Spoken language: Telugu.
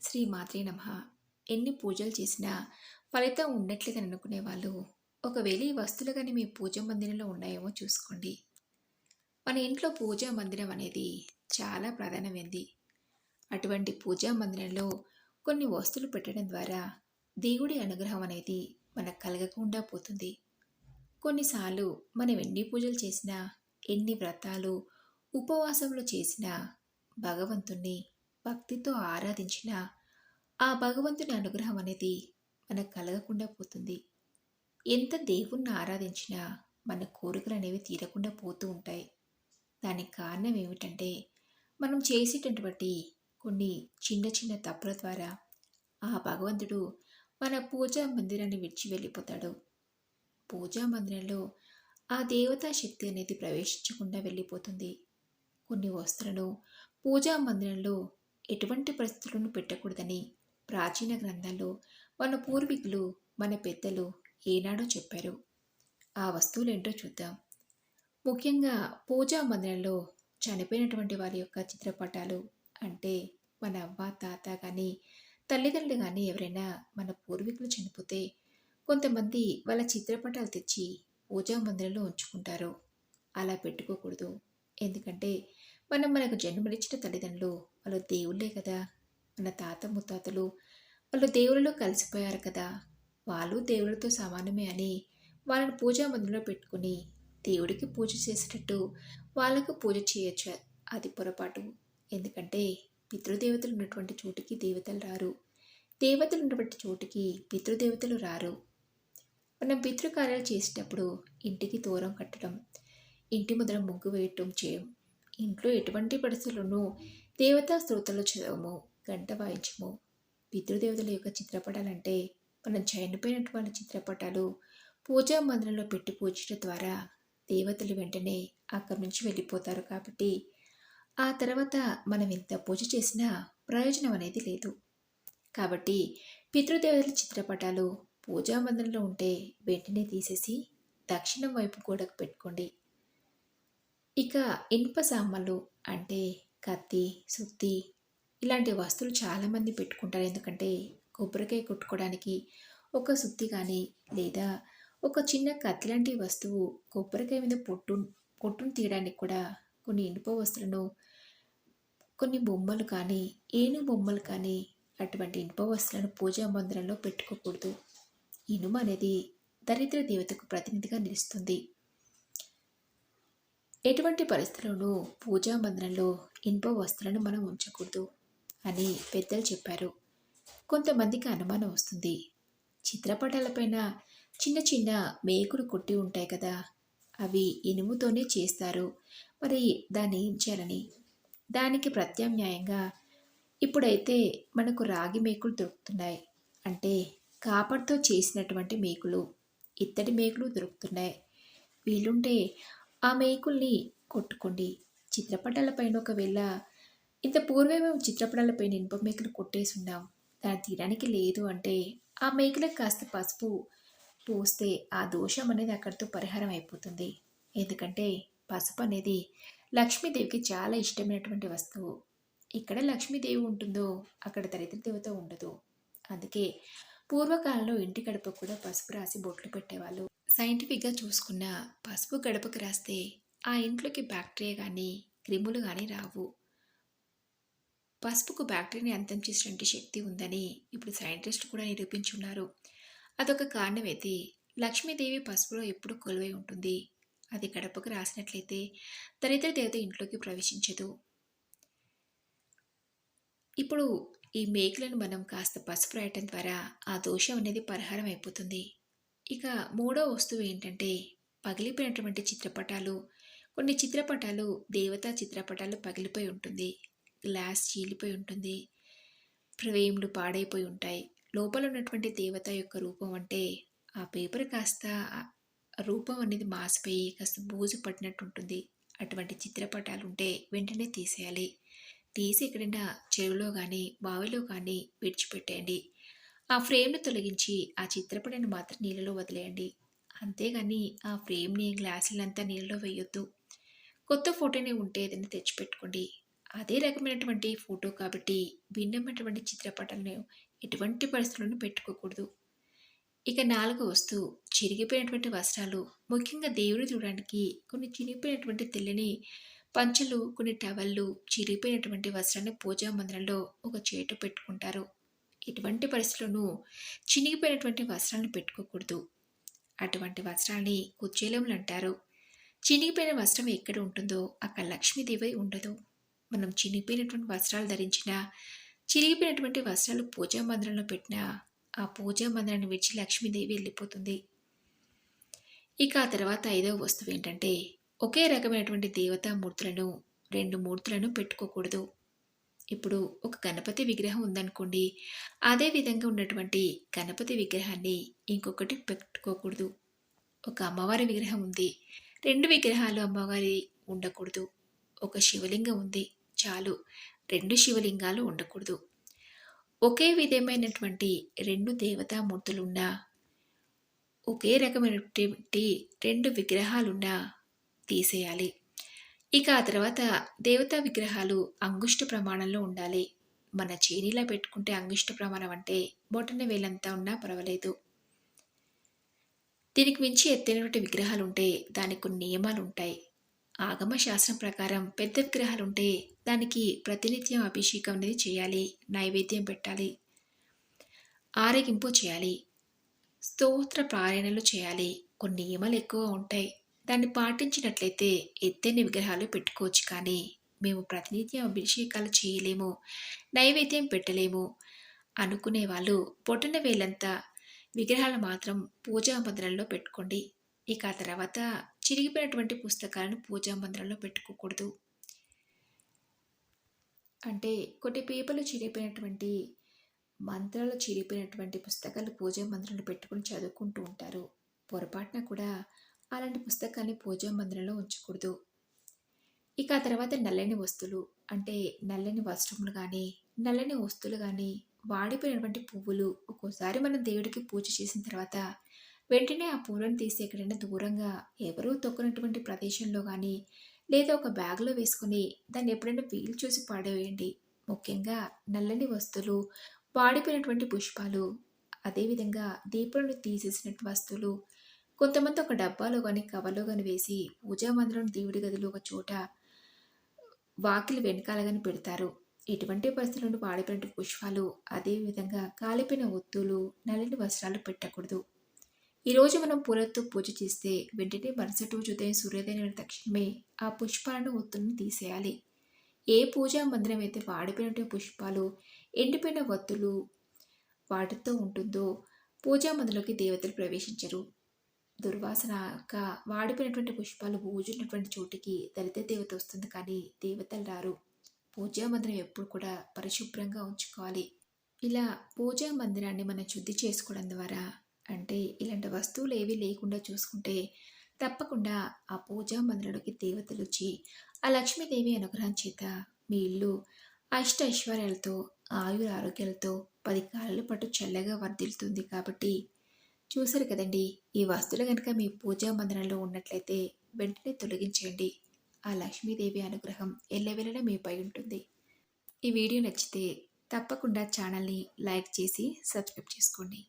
శ్రీ మాత్రే నమః. ఎన్ని పూజలు చేసినా ఫలితం ఉండట్లేదని అనుకునే వాళ్ళు, ఒకవేళ ఈ వస్తువులు గాని మీ పూజ మందిరంలో ఉన్నాయేమో చూసుకోండి. మన ఇంట్లో పూజా మందిరం అనేది చాలా ప్రాధాన్యమైంది. అటువంటి పూజా మందిరంలో కొన్ని వస్తువులు పెట్టడం ద్వారా దేవుడి అనుగ్రహం అనేది మనకు కలగకుండా పోతుంది. కొన్నిసార్లు మనం ఎన్ని పూజలు చేసినా, ఎన్ని వ్రతాలు, ఉపవాసములు చేసినా, భగవంతుణ్ణి భక్తితో ఆరాధించినా ఆ భగవంతుని అనుగ్రహం అనేది మనకు కలగకుండా పోతుంది. ఎంత దేవుణ్ణి ఆరాధించినా మన కోరికలు అనేవి తీరకుండా పోతూ ఉంటాయి. దానికి కారణం ఏమిటంటే మనం చేసేటటువంటి కొన్ని చిన్న చిన్న తప్పుల ద్వారా ఆ భగవంతుడు మన పూజా మందిరాన్ని విడిచి వెళ్ళిపోతాడు. పూజా మందిరంలో ఆ దేవతా శక్తి అనేది ప్రవేశించకుండా వెళ్ళిపోతుంది. కొన్ని వస్తువులను పూజా మందిరంలో ఎటువంటి పరిస్థితులను పెట్టకూడదని ప్రాచీన గ్రంథాల్లో మన పూర్వీకులు, మన పెద్దలు ఏనాడో చెప్పారు. ఆ వస్తువులేంటో చూద్దాం. ముఖ్యంగా పూజా మందిరంలో చనిపోయినటువంటి వారి యొక్క చిత్రపటాలు, అంటే మన అవ్వ తాత కానీ తల్లిదండ్రులు కానీ ఎవరైనా మన పూర్వీకులు చనిపోతే కొంతమంది వాళ్ళ చిత్రపటాలు తెచ్చి పూజా మందిరంలో ఉంచుకుంటారు. అలా పెట్టుకోకూడదు. ఎందుకంటే మనకు జన్మనిచ్చిన తల్లిదండ్రులు వాళ్ళు దేవుళ్ళే కదా. మన తాత ముత్తాతలు వాళ్ళు దేవుళ్ళలో కలిసిపోయారు కదా. వాళ్ళు దేవుళ్ళతో సమానమే అని వాళ్ళని పూజా మందిరంలో పెట్టుకుని దేవుడికి పూజ చేసేటట్టు వాళ్ళకు పూజ చేయొచ్చు. అది పొరపాటు. ఎందుకంటే పితృదేవతలు ఉన్నటువంటి చోటికి దేవతలు రారు. దేవతలు ఉన్నటువంటి చోటికి పితృదేవతలు రారు. మనం పితృకార్యాలు చేసేటప్పుడు ఇంటికి తోరం కట్టడం, ఇంటి ముందర ముగ్గు వేయటం చేయం. ఇంట్లో ఎటువంటి పరిస్థితుల్లోనూ దేవతా స్తోత్రాలు చదవము, గంట వాయించము. పితృదేవతల యొక్క చిత్రపటాలంటే మనం చనిపోయినటువంటి వాళ్ళ చిత్రపటాలు పూజా మందిరంలో పెట్టి పూజించడం ద్వారా దేవతలు వెంటనే అక్కడి నుంచి వెళ్ళిపోతారు. కాబట్టి ఆ తర్వాత మనం ఎంత పూజ చేసినా ప్రయోజనం అనేది లేదు. కాబట్టి పితృదేవతల చిత్రపటాలు పూజా మందిరంలో ఉంటే వెంటనే తీసేసి దక్షిణం వైపు గోడకు పెట్టుకోండి. ఇక ఇనుప సామాన్లు అంటే కత్తి, సుత్తి ఇలాంటి వస్తువులు చాలామంది పెట్టుకుంటారు. ఎందుకంటే కొబ్బరికాయ కొట్టుకోవడానికి ఒక సుత్తి కానీ లేదా ఒక చిన్న కత్తి లాంటి వస్తువు, కొబ్బరికాయ మీద పొట్టును తీయడానికి కూడా కొన్ని ఇనుప వస్తువులను, కొన్ని బొమ్మలు కానీ ఏనుగు బొమ్మలు కానీ అటువంటి ఇనుప వస్తువులను పూజా మందిరంలో పెట్టుకోకూడదు. ఇనుము అనేది దరిద్ర దేవతకు ప్రతినిధిగా నిలుస్తుంది. ఎటువంటి పరిస్థితుల్లోనూ పూజా మందిరంలో ఇనుప వస్తువులను మనం ఉంచకూడదు అని పెద్దలు చెప్పారు. కొంతమందికి అనుమానం వస్తుంది, చిత్రపటాలపైన చిన్న చిన్న మేకులు కొట్టి ఉంటాయి కదా, అవి ఇనుముతోనే చేస్తారు, మరి దాన్ని ఏం చేయాలని. దానికి ప్రత్యామ్నాయంగా ఇప్పుడైతే మనకు రాగి మేకులు దొరుకుతున్నాయి. అంటే కాపర్తో చేసినటువంటి మేకులు, ఇత్తడి మేకులు దొరుకుతున్నాయి. వీలుంటే ఆ మేకుల్ని కొట్టుకోండి. చిత్రపటాలపైన ఒకవేళ ఇంత పూర్వమే మేము చిత్రపటాలపైన ఇనుప మేకులు కొట్టేసి ఉన్నాం, దాన్ని తీయడానికి లేదు అంటే ఆ మేకులకు కాస్త పసుపు పూస్తే ఆ దోషం అనేది అక్కడితో పరిహారం అయిపోతుంది. ఎందుకంటే పసుపు అనేది లక్ష్మీదేవికి చాలా ఇష్టమైనటువంటి వస్తువు. ఇక్కడ లక్ష్మీదేవి ఉంటుందో అక్కడ దరిద్ర దేవత ఉండదు. అందుకే పూర్వకాలంలో ఇంటి గడప కూడా పసుపు రాసి బొట్లు పెట్టేవాళ్ళు. సైంటిఫిక్గా చూసుకున్న పసుపు గడపకు రాస్తే ఆ ఇంట్లోకి బ్యాక్టీరియా కానీ క్రిములు కానీ రావు. పసుపుకు బ్యాక్టీరియాని అంతం చేసేటువంటి శక్తి ఉందని ఇప్పుడు సైంటిస్టులు కూడా నిరూపించున్నారు. అదొక కారణమైతే లక్ష్మీదేవి పసుపులో ఎప్పుడు కొలువై ఉంటుంది. అది గడపకు రాసినట్లయితే దరిద్ర దేవత ఇంట్లోకి ప్రవేశించదు. ఇప్పుడు ఈ మేకులను మనం కాస్త పసుపు రాయటం ద్వారా ఆ దోషం అనేది పరిహారం అయిపోతుంది. ఇక మూడో వస్తువు ఏంటంటే పగిలిపోయినటువంటి చిత్రపటాలు. కొన్ని చిత్రపటాలు దేవతా చిత్రపటాలు పగిలిపోయి ఉంటుంది, గ్లాస్ చీలిపోయి ఉంటుంది, ఫ్రేమ్లు పాడైపోయి ఉంటాయి. లోపల ఉన్నటువంటి దేవత యొక్క రూపం అంటే ఆ పేపర్ కాస్త రూపం అనేది మాసిపోయి కాస్త బూజు పట్టినట్టు ఉంటుంది. అటువంటి చిత్రపటాలు ఉంటే వెంటనే తీసేయాలి. తీసి ఎక్కడైనా చెరువులో కానీ బావిలో కానీ విడిచిపెట్టేయండి. ఆ ఫ్రేమ్ను తొలగించి ఆ చిత్రపటాన్ని మాత్రం నీళ్ళలో వదిలేయండి. అంతేగాని ఆ ఫ్రేమ్ని గ్లాసులంతా నీళ్ళలో వేయొద్దు. కొత్త ఫోటోనే ఉంటే ఏదైనా తెచ్చిపెట్టుకోండి. అదే రకమైనటువంటి ఫోటో కాబట్టి భిన్నమైనటువంటి చిత్రపటాలను ఎటువంటి పరిస్థితుల్లోనూ పెట్టుకోకూడదు. ఇక నాలుగో వస్తువు చిరిగిపోయినటువంటి వస్త్రాలు. ముఖ్యంగా దేవుడిని చూడడానికి కొన్ని చిరిగిపోయినటువంటి తెల్లని పంచెలు, కొన్ని టవళ్ళు, చిరిగిపోయినటువంటి వస్త్రాన్ని పూజా మందిరంలో ఒక చేట పెట్టుకుంటారు. ఎటువంటి పరిస్థితుల్లోనూ చినిగిపోయినటువంటి వస్త్రాలను పెట్టుకోకూడదు. అటువంటి వస్త్రాల్ని కుచేలములంటారు. చినిగిపోయిన వస్త్రం ఎక్కడ ఉంటుందో అక్కడ లక్ష్మీదేవి ఉండదు. మనం చినిగిపోయినటువంటి వస్త్రాలు ధరించినా, చిరిగిపోయినటువంటి వస్త్రాలు పూజా మందిరంలో పెట్టినా, ఆ పూజా మందిరాన్ని విడిచి లక్ష్మీదేవి వెళ్ళిపోతుంది. ఇక ఆ తర్వాత ఐదవ వస్తువు ఏంటంటే, ఒకే రకమైనటువంటి దేవతా మూర్తులను, 2 మూర్తులను పెట్టుకోకూడదు. ఇప్పుడు ఒక గణపతి విగ్రహం ఉందనుకోండి, అదే విధంగా ఉన్నటువంటి గణపతి విగ్రహాన్ని ఇంకొకటి పెట్టుకోకూడదు. ఒక అమ్మవారి విగ్రహం ఉంది, 2 విగ్రహాలు అమ్మవారి ఉండకూడదు. ఒక శివలింగం ఉంది, చాలు, 2 శివలింగాలు ఉండకూడదు. ఒకే విధమైనటువంటి 2 దేవతామూర్తులున్నా, ఒకే రకమైనటువంటి 2 విగ్రహాలున్నా తీసేయాలి. ఇక ఆ తర్వాత దేవతా విగ్రహాలు అంగుష్ట ప్రమాణంలో ఉండాలి. మన చేనిలా పెట్టుకుంటే అంగుష్ట ప్రమాణం అంటే బొటన వేలంతా ఉన్నా పర్వాలేదు. దీనికి మించి ఎత్తైనటువంటి విగ్రహాలుంటే దానికి కొన్ని నియమాలుంటాయి. ఆగమ శాస్త్రం ప్రకారం పెద్ద విగ్రహాలుంటే దానికి ప్రతినిత్యం అభిషేకం అనేది చేయాలి, నైవేద్యం పెట్టాలి, ఆరగింపు చేయాలి, స్తోత్ర పారాయణలు చేయాలి. కొన్ని నియమాలు ఎక్కువ ఉంటాయి. దాన్ని పాటించినట్లయితే ఎత్తైన విగ్రహాలు పెట్టుకోవచ్చు. కానీ మేము ప్రతినిత్యం అభిషేకాలు చేయలేము, నైవేద్యం పెట్టలేము అనుకునే వాళ్ళు బొటన వేలంతా విగ్రహాలు మాత్రం పూజా మందిరంలో పెట్టుకోండి. ఇక ఆ తర్వాత చిరిగిపోయినటువంటి పుస్తకాలను పూజా మందిరంలో పెట్టుకోకూడదు. అంటే కొన్ని పేపర్లు చిరిగిపోయినటువంటి, మంత్రాలు చిరిగిపోయినటువంటి పుస్తకాలు పూజా మందిరంలో పెట్టుకుని చదువుకుంటూ ఉంటారు. పొరపాటున కూడా అలాంటి పుస్తకాన్ని పూజా మందిరంలో ఉంచకూడదు. ఇక ఆ తర్వాత నల్లని వస్తువులు, అంటే నల్లని వస్త్రములు కానీ, నల్లని వస్తువులు కానీ, వాడిపోయినటువంటి పువ్వులు. ఒక్కోసారి మనం దేవుడికి పూజ చేసిన తర్వాత వెంటనే ఆ పూలను తీసి ఎక్కడైనా దూరంగా ఎవరూ తొక్కనటువంటి ప్రదేశంలో కానీ, లేదా ఒక బ్యాగ్లో వేసుకొని దాన్ని ఎప్పుడైనా వీలు చూసి పాడేయండి. ముఖ్యంగా నల్లని వస్తువులు, వాడిపోయినటువంటి పుష్పాలు, అదేవిధంగా దీపాలను తీసేసినటువంటి వస్తువులు కొంతమంది ఒక డబ్బాలో కానీ కవర్లో కానీ వేసి పూజా మందిరం దేవుడి గదిలో ఒక చోట వాకిలి వెనకాల కానీ పెడతారు. ఎటువంటి పరిస్థితుల నుండి వాడిపోయిన పుష్పాలు, అదేవిధంగా కాలిపోయిన ఒత్తులు, నల్లని వస్త్రాలు పెట్టకూడదు. ఈరోజు మనం పూలతో పూజ చేస్తే వెంటనే మరుసటి రోజు ఉదయం సూర్యోదయం తక్షణమే ఆ పుష్పాలను, ఒత్తులను తీసేయాలి. ఏ పూజా మందిరం అయితే వాడిపోయినటువంటి పుష్పాలు, ఎండిపోయిన వత్తులు వాటితో ఉంటుందో పూజా మందిరంలోకి దేవతలు ప్రవేశించరు. దుర్వాసనగా వాడిపోయినటువంటి పుష్పాలు బూజున్నటువంటి చోటికి దళిత దేవత వస్తుంది, కానీ దేవతలు రారు. పూజా మందిరం ఎప్పుడు కూడా పరిశుభ్రంగా ఉంచుకోవాలి. ఇలా పూజా మందిరాన్ని మనం శుద్ధి చేసుకోవడం ద్వారా, అంటే ఇలాంటి వస్తువులు ఏవి లేకుండా చూసుకుంటే తప్పకుండా ఆ పూజా మందిరంలోకి దేవతలు వచ్చి ఆ లక్ష్మీదేవి అనుగ్రహం చేత మీ ఇల్లు అష్ట ఐశ్వర్యాలతో, ఆయుర ఆరోగ్యాలతో 10 కాలాల పాటు చల్లగా వర్ధిల్లుతుంది. కాబట్టి చూసారు కదండి, ఈ వస్తువులు కనుక మీ పూజా మందిరంలో ఉన్నట్లయితే వెంటనే తొలగించేయండి. ఆ లక్ష్మీదేవి అనుగ్రహం ఎల్లవెల్లలా మీపై ఉంటుంది. ఈ వీడియో నచ్చితే తప్పకుండా ఛానల్ని లైక్ చేసి సబ్స్క్రైబ్ చేసుకోండి.